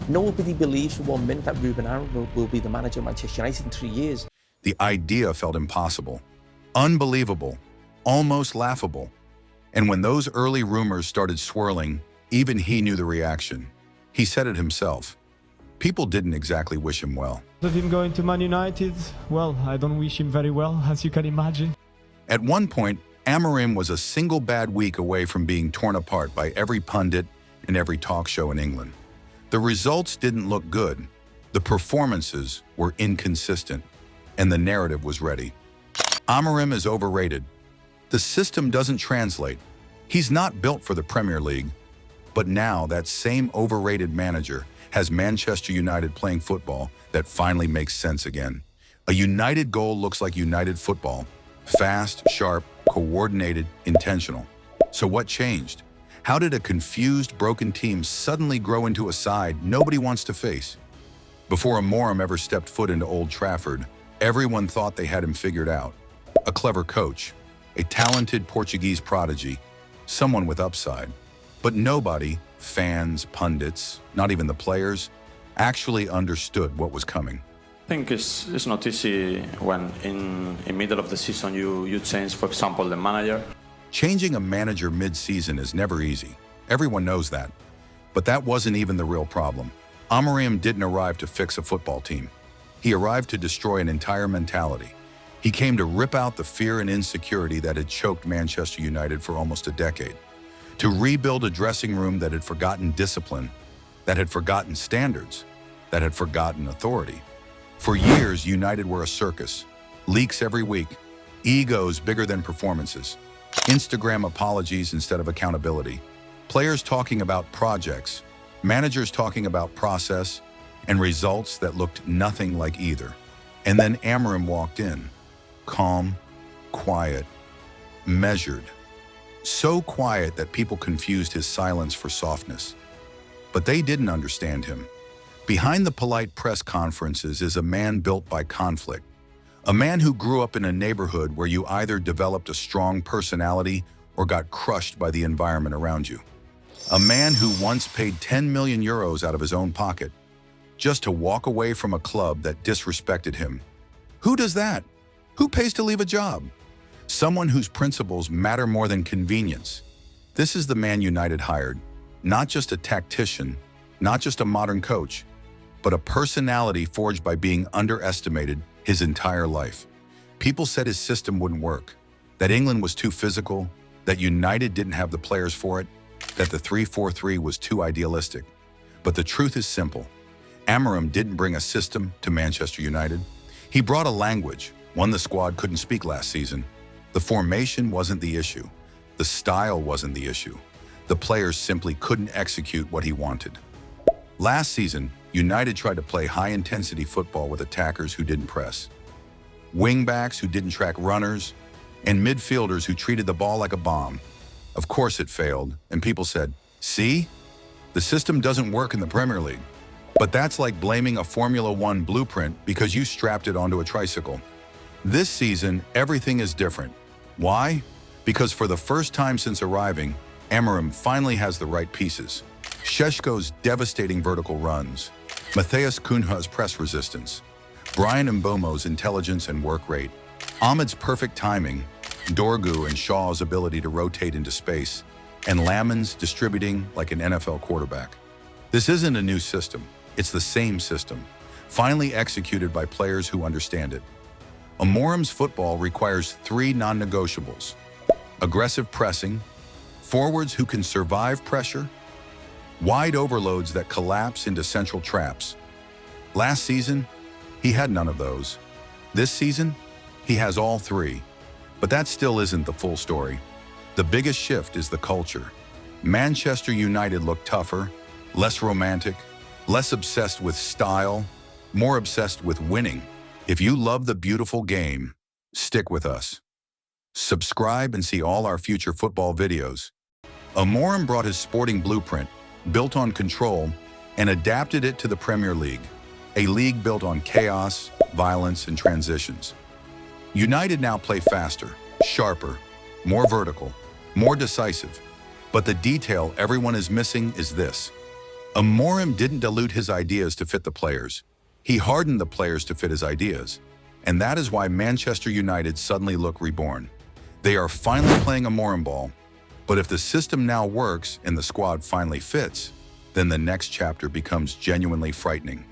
Nobody believes for 1 minute that Ruben Amorim will be the manager of Manchester United in 3 years. The idea felt impossible, unbelievable, almost laughable. And when those early rumors started swirling, even he knew the reaction. He said it himself. People didn't exactly wish him well. Of him going to Man United, well, I don't wish him very well, as you can imagine. At one point, Amorim was a single bad week away from being torn apart by every pundit and every talk show in England. The results didn't look good, the performances were inconsistent, and the narrative was ready. Amorim is overrated. The system doesn't translate. He's not built for the Premier League. But now that same overrated manager has Manchester United playing football that finally makes sense again. A United goal looks like United football. Fast, sharp, coordinated, intentional. So what changed? How did a confused, broken team suddenly grow into a side nobody wants to face? Before Amorim ever stepped foot into Old Trafford, everyone thought they had him figured out. A clever coach, a talented Portuguese prodigy, someone with upside. But nobody, fans, pundits, not even the players, actually understood what was coming. I think it's not easy when in middle of the season you change, for example, the manager. Changing a manager mid-season is never easy. Everyone knows that. But that wasn't even the real problem. Amorim didn't arrive to fix a football team. He arrived to destroy an entire mentality. He came to rip out the fear and insecurity that had choked Manchester United for almost a decade. To rebuild a dressing room that had forgotten discipline, that had forgotten standards, that had forgotten authority. For years, United were a circus. Leaks every week, egos bigger than performances, Instagram apologies instead of accountability, players talking about projects, managers talking about process, and results that looked nothing like either. And then Amorim walked in, calm, quiet, measured. So quiet that people confused his silence for softness. But they didn't understand him. Behind the polite press conferences is a man built by conflict. A man who grew up in a neighborhood where you either developed a strong personality or got crushed by the environment around you. A man who once paid 10 million euros out of his own pocket just to walk away from a club that disrespected him. Who does that? Who pays to leave a job? Someone whose principles matter more than convenience. This is the man United hired. Not just a tactician, not just a modern coach, but a personality forged by being underestimated his entire life. People said his system wouldn't work, that England was too physical, that United didn't have the players for it, that the 3-4-3 was too idealistic. But the truth is simple. Amorim didn't bring a system to Manchester United. He brought a language, one the squad couldn't speak last season. The formation wasn't the issue. The style wasn't the issue. The players simply couldn't execute what he wanted. Last season, United tried to play high-intensity football with attackers who didn't press, wingbacks who didn't track runners, and midfielders who treated the ball like a bomb. Of course it failed, and people said, "See? The system doesn't work in the Premier League." But that's like blaming a Formula One blueprint because you strapped it onto a tricycle. This season, everything is different. Why? Because for the first time since arriving, Amorim finally has the right pieces. Šeško's devastating vertical runs, Matheus Cunha's press resistance, Brian Mbeumo's intelligence and work rate, Ahmed's perfect timing, Dorgu and Shaw's ability to rotate into space, and Lamin's distributing like an NFL quarterback. This isn't a new system. It's the same system, finally executed by players who understand it. Amorim's football requires 3 non-negotiables: aggressive pressing, forwards who can survive pressure, wide overloads that collapse into central traps. Last season, he had none of those. This season, he has all 3. But that still isn't the full story. The biggest shift is the culture. Manchester United looked tougher, less romantic, less obsessed with style, more obsessed with winning. If you love the beautiful game, stick with us. Subscribe and see all our future football videos. Amorim brought his sporting blueprint, built on control, and adapted it to the Premier League, a league built on chaos, violence, and transitions. United now play faster, sharper, more vertical, more decisive. But the detail everyone is missing is this: Amorim didn't dilute his ideas to fit the players. He hardened the players to fit his ideas. And that is why Manchester United suddenly look reborn. They are finally playing Amorim ball. But if the system now works and the squad finally fits, then the next chapter becomes genuinely frightening.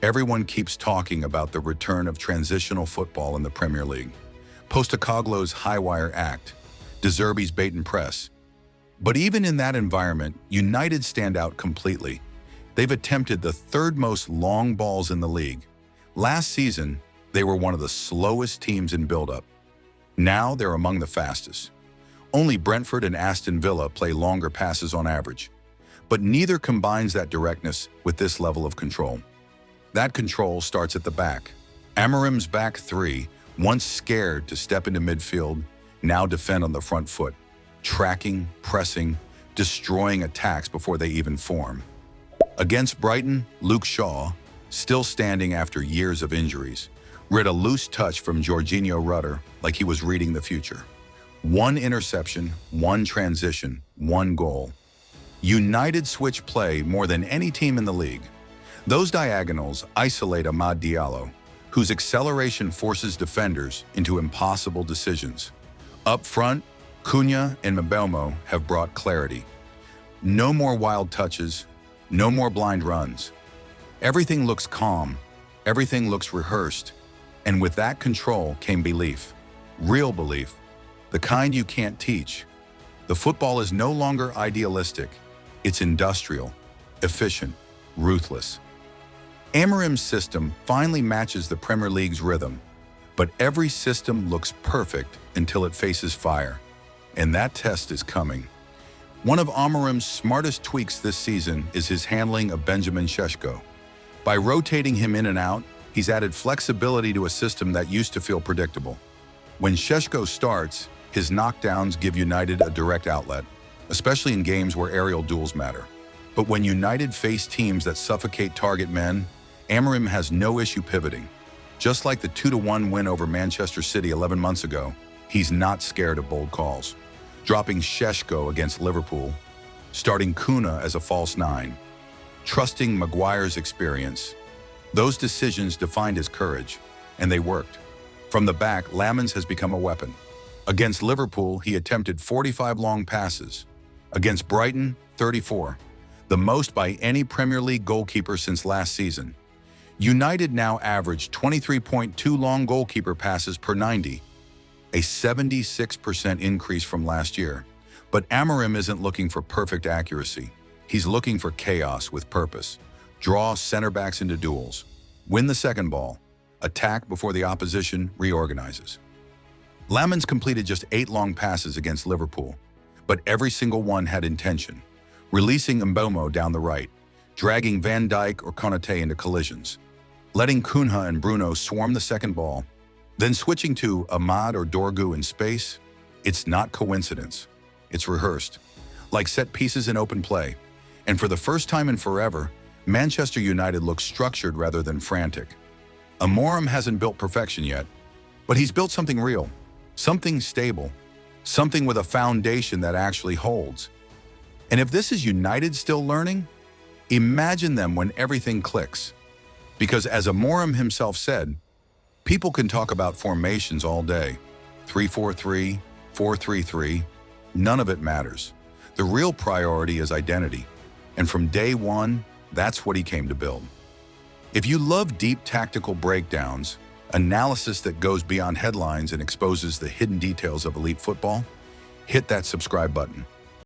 Everyone keeps talking about the return of transitional football in the Premier League, Postecoglou's high-wire act, De Zerbi's bait and press. But even in that environment, United stand out completely. They've attempted the third most long balls in the league. Last season, they were one of the slowest teams in build-up. Now they're among the fastest. Only Brentford and Aston Villa play longer passes on average. But neither combines that directness with this level of control. That control starts at the back. Amorim's back three, once scared to step into midfield, now defend on the front foot, tracking, pressing, destroying attacks before they even form. Against Brighton, Luke Shaw, still standing after years of injuries, read a loose touch from Jorginho Rutter like he was reading the future. One interception, one transition, one goal. United switch play more than any team in the league. Those diagonals isolate Amad Diallo, whose acceleration forces defenders into impossible decisions. Up front, Cunha and Mbeumo have brought clarity. No more wild touches, no more blind runs. Everything looks calm, everything looks rehearsed, and with that control came belief. Real belief, the kind you can't teach. The football is no longer idealistic, it's industrial, efficient, ruthless. Amorim's system finally matches the Premier League's rhythm, but every system looks perfect until it faces fire. And that test is coming. One of Amorim's smartest tweaks this season is his handling of Benjamin Šeško. By rotating him in and out, he's added flexibility to a system that used to feel predictable. When Šeško starts, his knockdowns give United a direct outlet, especially in games where aerial duels matter. But when United face teams that suffocate target men, Amorim has no issue pivoting. Just like the 2-1 win over Manchester City 11 months ago, he's not scared of bold calls. Dropping Šeško against Liverpool, starting Cunha as a false nine, trusting Maguire's experience. Those decisions defined his courage, and they worked. From the back, Lamens has become a weapon. Against Liverpool, he attempted 45 long passes. Against Brighton, 34, the most by any Premier League goalkeeper since last season. United now average 23.2 long goalkeeper passes per 90, a 76% increase from last year. But Amorim isn't looking for perfect accuracy. He's looking for chaos with purpose. Draw center backs into duels. Win the second ball. Attack before the opposition reorganizes. Lamens completed just 8 long passes against Liverpool, but every single one had intention. Releasing Mbeumo down the right, dragging Van Dijk or Konate into collisions, letting Cunha and Bruno swarm the second ball, then switching to Amad or Dorgu in space. It's not coincidence. It's rehearsed, like set pieces in open play. And for the first time in forever, Manchester United looks structured rather than frantic. Amorim hasn't built perfection yet, but he's built something real, something stable, something with a foundation that actually holds. And if this is United still learning, imagine them when everything clicks. Because as Amorim himself said, people can talk about formations all day. 3-4-3, 4-3-3, none of it matters. The real priority is identity. And from day one, that's what he came to build. If you love deep tactical breakdowns, analysis that goes beyond headlines and exposes the hidden details of elite football, hit that subscribe button.